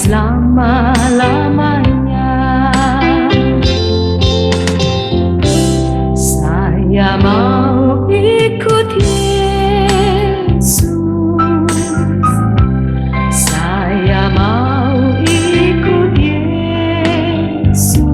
selama-lamanya. Saya mau ikut Yesus, saya mau ikut Yesus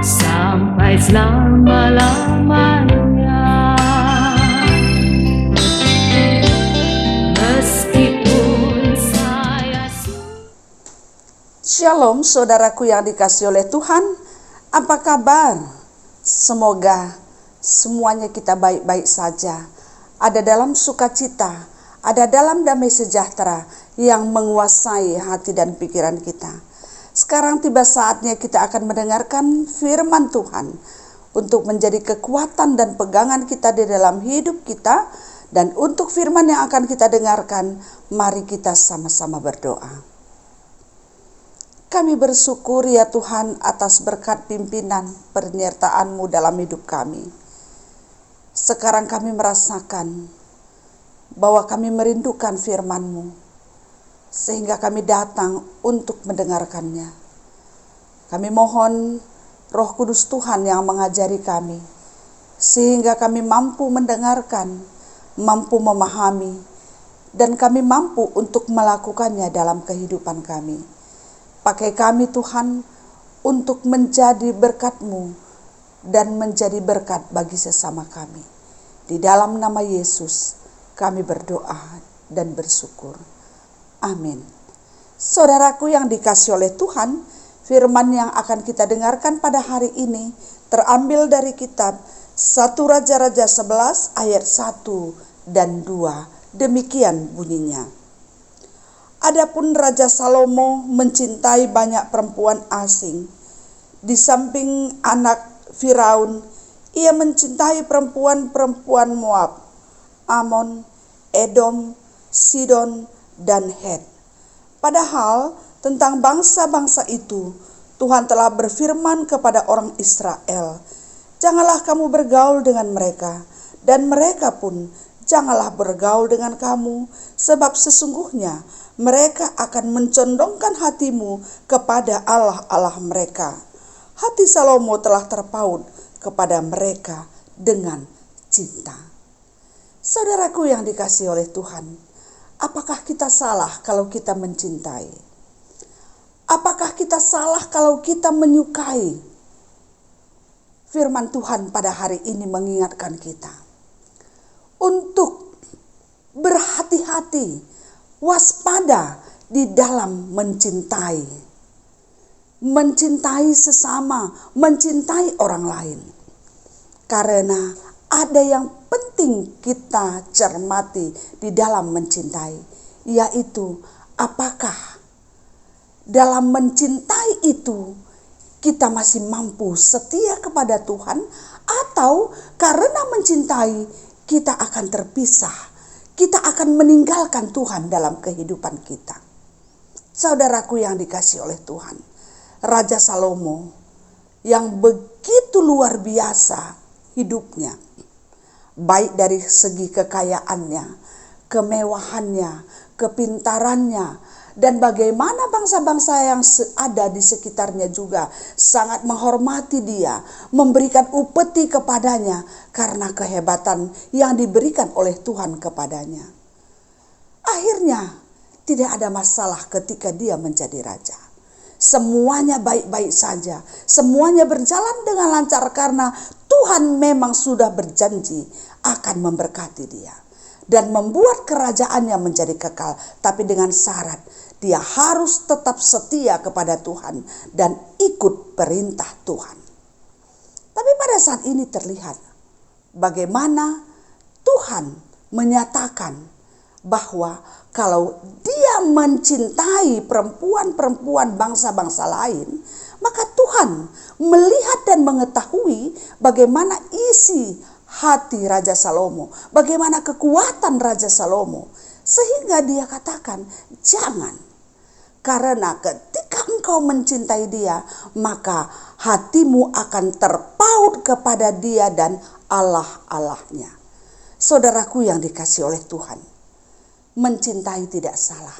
sampai selama-lamanya. Meskipun saya Shalom saudaraku yang dikasihi oleh Tuhan, apa kabar? Semoga semuanya kita baik-baik saja, ada dalam sukacita, ada dalam damai sejahtera yang menguasai hati dan pikiran kita. Sekarang tiba saatnya kita akan mendengarkan firman Tuhan untuk menjadi kekuatan dan pegangan kita di dalam hidup kita. Dan untuk firman yang akan kita dengarkan, mari kita sama-sama berdoa. Kami bersyukur ya Tuhan atas berkat pimpinan penyertaan-Mu dalam hidup kami. Sekarang kami merasakan bahwa kami merindukan firman-Mu, sehingga kami datang untuk mendengarkannya. Kami mohon Roh Kudus Tuhan yang mengajari kami, sehingga kami mampu mendengarkan, mampu memahami, dan kami mampu untuk melakukannya dalam kehidupan kami. Pakai kami Tuhan untuk menjadi berkat-Mu dan menjadi berkat bagi sesama kami. Di dalam nama Yesus kami berdoa dan bersyukur. Amin. Saudaraku yang dikasihi oleh Tuhan, firman yang akan kita dengarkan pada hari ini terambil dari kitab 1 Raja-Raja 11 ayat 1 dan 2. Demikian bunyinya. Adapun Raja Salomo mencintai banyak perempuan asing. Di samping anak Firaun, ia mencintai perempuan-perempuan Moab, Amon, Edom, Sidon, dan Het. Padahal tentang bangsa-bangsa itu, Tuhan telah berfirman kepada orang Israel, "Janganlah kamu bergaul dengan mereka, dan mereka pun janganlah bergaul dengan kamu, sebab sesungguhnya mereka akan mencondongkan hatimu kepada Allah-Allah mereka." Hati Salomo telah terpaut kepada mereka dengan cinta. Saudaraku yang dikasihi oleh Tuhan, apakah kita salah kalau kita mencintai? Apakah kita salah kalau kita menyukai? Firman Tuhan pada hari ini mengingatkan kita untuk berhati-hati, waspada di dalam mencintai. Mencintai sesama, mencintai orang lain. Karena ada yang penting kita cermati di dalam mencintai, yaitu apakah dalam mencintai itu kita masih mampu setia kepada Tuhan, atau karena mencintai kita akan terpisah, kita akan meninggalkan Tuhan dalam kehidupan kita. Saudaraku yang dikasihi oleh Tuhan, Raja Salomo yang begitu luar biasa hidupnya, baik dari segi kekayaannya, kemewahannya, kepintarannya, dan bagaimana bangsa-bangsa yang ada di sekitarnya juga sangat menghormati dia, memberikan upeti kepadanya karena kehebatan yang diberikan oleh Tuhan kepadanya. Akhirnya tidak ada masalah ketika dia menjadi raja. Semuanya baik-baik saja, semuanya berjalan dengan lancar karena Tuhan memang sudah berjanji akan memberkati dia dan membuat kerajaannya menjadi kekal, tapi dengan syarat dia harus tetap setia kepada Tuhan dan ikut perintah Tuhan. Tapi pada saat ini terlihat bagaimana Tuhan menyatakan bahwa kalau dia mencintai perempuan-perempuan bangsa-bangsa lain, maka Tuhan melihat dan mengetahui bagaimana isi hati Raja Salomo, bagaimana kekuatan Raja Salomo, sehingga dia katakan, jangan. Karena ketika engkau mencintai dia, maka hatimu akan terpaut kepada dia dan Allah-Allahnya. Saudaraku yang dikasihi oleh Tuhan, mencintai tidak salah.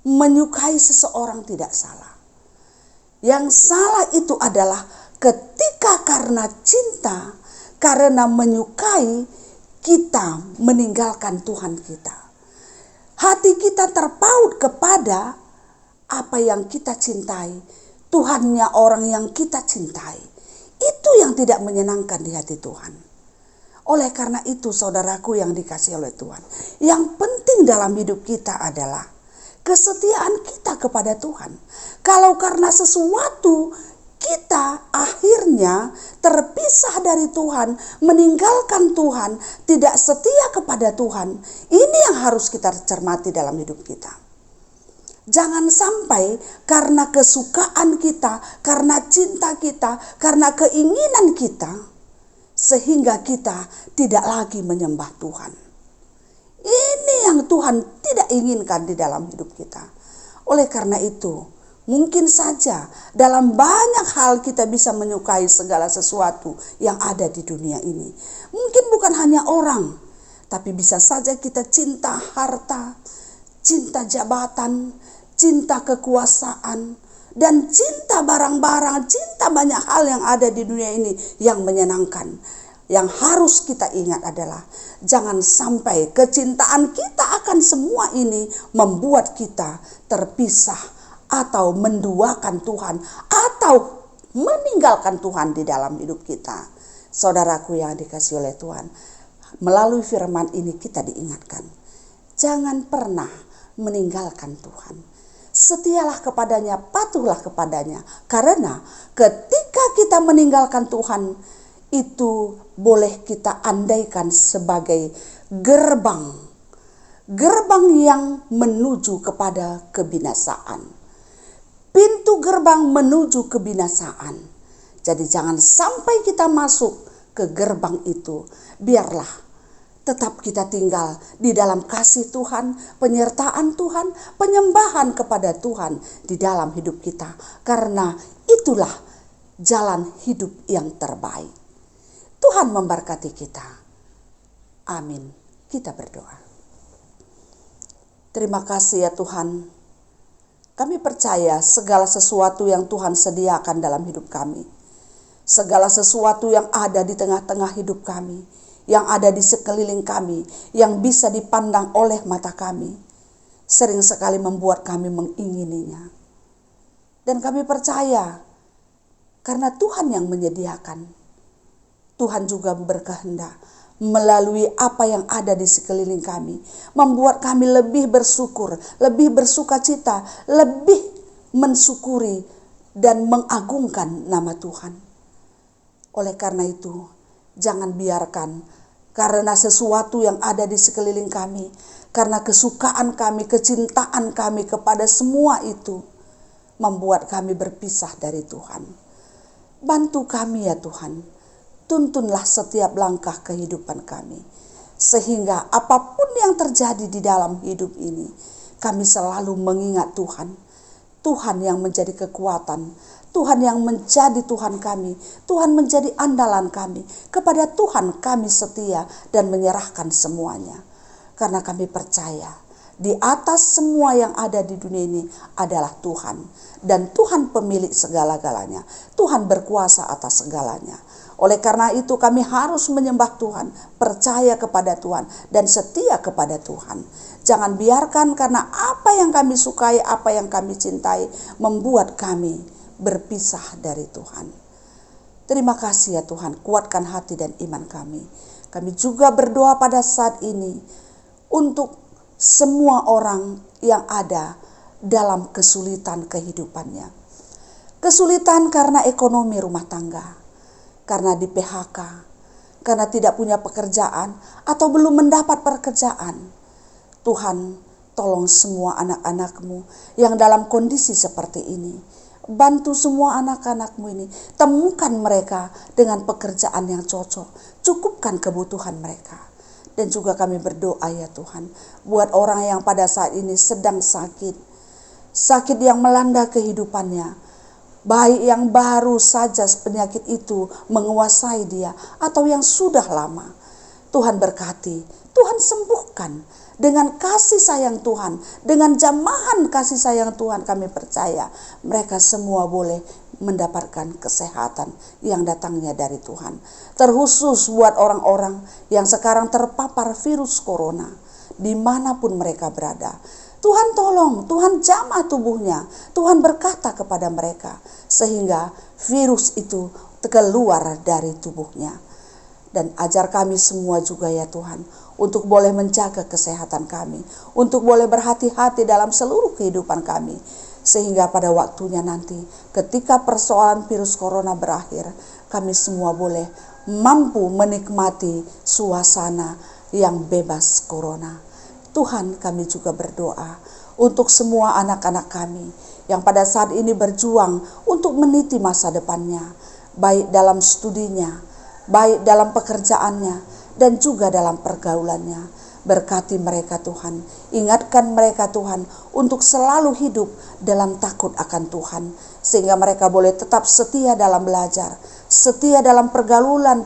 menyukai seseorang tidak salah. Yang salah itu adalah ketika karena cinta, karena menyukai, kita meninggalkan Tuhan kita. Hati kita terpaut kepada apa yang kita cintai, Tuhannya orang yang kita cintai. Itu yang tidak menyenangkan di hati Tuhan. Oleh karena itu, saudaraku yang dikasihi oleh Tuhan, yang penting dalam hidup kita adalah kesetiaan kita kepada Tuhan. Kalau karena sesuatu kita akhirnya terpisah dari Tuhan, meninggalkan Tuhan, tidak setia kepada Tuhan, ini yang harus kita cermati dalam hidup kita. Jangan sampai karena kesukaan kita, karena cinta kita, karena keinginan kita, sehingga kita tidak lagi menyembah Tuhan. Ini yang Tuhan tidak inginkan di dalam hidup kita. Oleh karena itu, mungkin saja dalam banyak hal kita bisa menyukai segala sesuatu yang ada di dunia ini. Mungkin bukan hanya orang, tapi bisa saja kita cinta harta, cinta jabatan, cinta kekuasaan, dan cinta barang-barang, cinta banyak hal yang ada di dunia ini yang menyenangkan. Yang harus kita ingat adalah jangan sampai kecintaan kita akan semua ini membuat kita terpisah atau menduakan Tuhan atau meninggalkan Tuhan di dalam hidup kita. Saudaraku yang dikasihi oleh Tuhan, melalui firman ini kita diingatkan, jangan pernah meninggalkan Tuhan. Setialah kepadanya, patuhlah kepadanya. Karena ketika kita meninggalkan Tuhan, itu boleh kita andaikan sebagai gerbang yang menuju kepada kebinasaan. Pintu gerbang menuju kebinasaan. Jadi jangan sampai kita masuk ke gerbang itu. Biarlah tetap kita tinggal di dalam kasih Tuhan, penyertaan Tuhan, penyembahan kepada Tuhan di dalam hidup kita. Karena itulah jalan hidup yang terbaik. Tuhan memberkati kita. Amin. Kita berdoa. Terima kasih ya Tuhan. Kami percaya segala sesuatu yang Tuhan sediakan dalam hidup kami, segala sesuatu yang ada di tengah-tengah hidup kami, yang ada di sekeliling kami, yang bisa dipandang oleh mata kami, sering sekali membuat kami mengingininya. Dan kami percaya, karena Tuhan yang menyediakan, Tuhan juga berkehendak melalui apa yang ada di sekeliling kami, membuat kami lebih bersyukur, lebih bersukacita, lebih mensyukuri dan mengagungkan nama Tuhan. Oleh karena itu, jangan biarkan karena sesuatu yang ada di sekeliling kami, karena kesukaan kami, kecintaan kami kepada semua itu, membuat kami berpisah dari Tuhan. Bantu kami ya Tuhan. Tuntunlah setiap langkah kehidupan kami. Sehingga apapun yang terjadi di dalam hidup ini, kami selalu mengingat Tuhan. Tuhan yang menjadi kekuatan. Tuhan yang menjadi Tuhan kami. Tuhan menjadi andalan kami. Kepada Tuhan kami setia dan menyerahkan semuanya. Karena kami percaya, di atas semua yang ada di dunia ini adalah Tuhan. Dan Tuhan pemilik segala-galanya. Tuhan berkuasa atas segalanya. Oleh karena itu kami harus menyembah Tuhan, percaya kepada Tuhan, dan setia kepada Tuhan. Jangan biarkan karena apa yang kami sukai, apa yang kami cintai, membuat kami berpisah dari Tuhan. Terima kasih ya Tuhan, kuatkan hati dan iman kami. Kami juga berdoa pada saat ini untuk semua orang yang ada dalam kesulitan kehidupannya. Kesulitan karena ekonomi rumah tangga, karena di PHK, karena tidak punya pekerjaan atau belum mendapat pekerjaan. Tuhan, tolong semua anak-anak-Mu yang dalam kondisi seperti ini. Bantu semua anak-anak-Mu ini, temukan mereka dengan pekerjaan yang cocok, cukupkan kebutuhan mereka. Dan juga kami berdoa ya Tuhan, buat orang yang pada saat ini sedang sakit yang melanda kehidupannya, baik yang baru saja penyakit itu menguasai dia atau yang sudah lama. Tuhan berkati, Tuhan sembuhkan dengan kasih sayang Tuhan, dengan jamahan kasih sayang Tuhan, kami percaya mereka semua boleh mendapatkan kesehatan yang datangnya dari Tuhan. Terkhusus buat orang-orang yang sekarang terpapar virus corona, dimanapun mereka berada. Tuhan tolong, Tuhan jamah tubuhnya, Tuhan berkata kepada mereka, sehingga virus itu keluar dari tubuhnya. Dan ajar kami semua juga ya Tuhan, untuk boleh menjaga kesehatan kami, untuk boleh berhati-hati dalam seluruh kehidupan kami, sehingga pada waktunya nanti ketika persoalan virus corona berakhir, kami semua boleh mampu menikmati suasana yang bebas corona. Tuhan, kami juga berdoa untuk semua anak-anak kami yang pada saat ini berjuang untuk meniti masa depannya, baik dalam studinya, baik dalam pekerjaannya, dan juga dalam pergaulannya. Berkati mereka Tuhan, ingatkan mereka Tuhan untuk selalu hidup dalam takut akan Tuhan, sehingga mereka boleh tetap setia dalam belajar, setia dalam pergaulan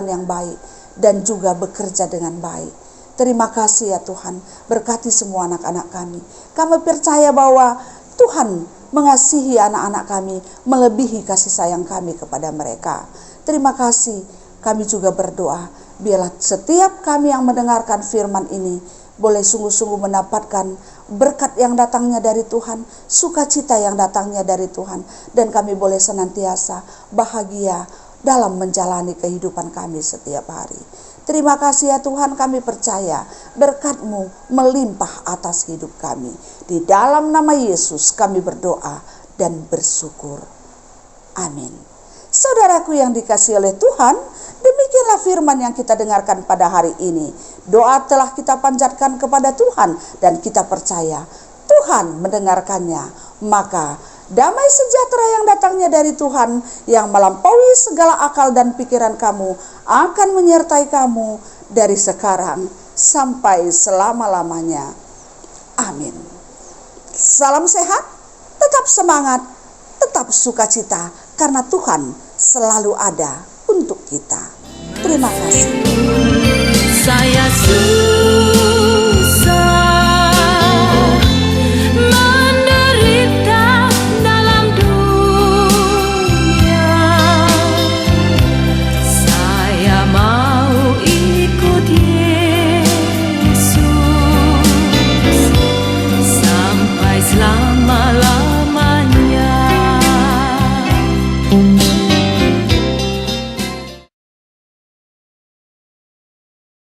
yang baik, dan juga bekerja dengan baik. Terima kasih ya Tuhan, berkati semua anak-anak kami. Kami percaya bahwa Tuhan mengasihi anak-anak kami melebihi kasih sayang kami kepada mereka. Terima kasih, kami juga berdoa, biarlah setiap kami yang mendengarkan firman ini boleh sungguh-sungguh mendapatkan berkat yang datangnya dari Tuhan, sukacita yang datangnya dari Tuhan, dan kami boleh senantiasa bahagia dalam menjalani kehidupan kami setiap hari. Terima kasih ya Tuhan, kami percaya berkat-Mu melimpah atas hidup kami. Di dalam nama Yesus kami berdoa dan bersyukur. Amin. Saudaraku yang dikasihi oleh Tuhan, demikianlah firman yang kita dengarkan pada hari ini. Doa telah kita panjatkan kepada Tuhan dan kita percaya Tuhan mendengarkannya. Maka damai sejahtera yang datangnya dari Tuhan, yang melampaui segala akal dan pikiran kamu, akan menyertai kamu dari sekarang sampai selama-lamanya. Amin. Salam sehat, tetap semangat, tetap sukacita, karena Tuhan selalu ada untuk kita. Terima kasih. Saya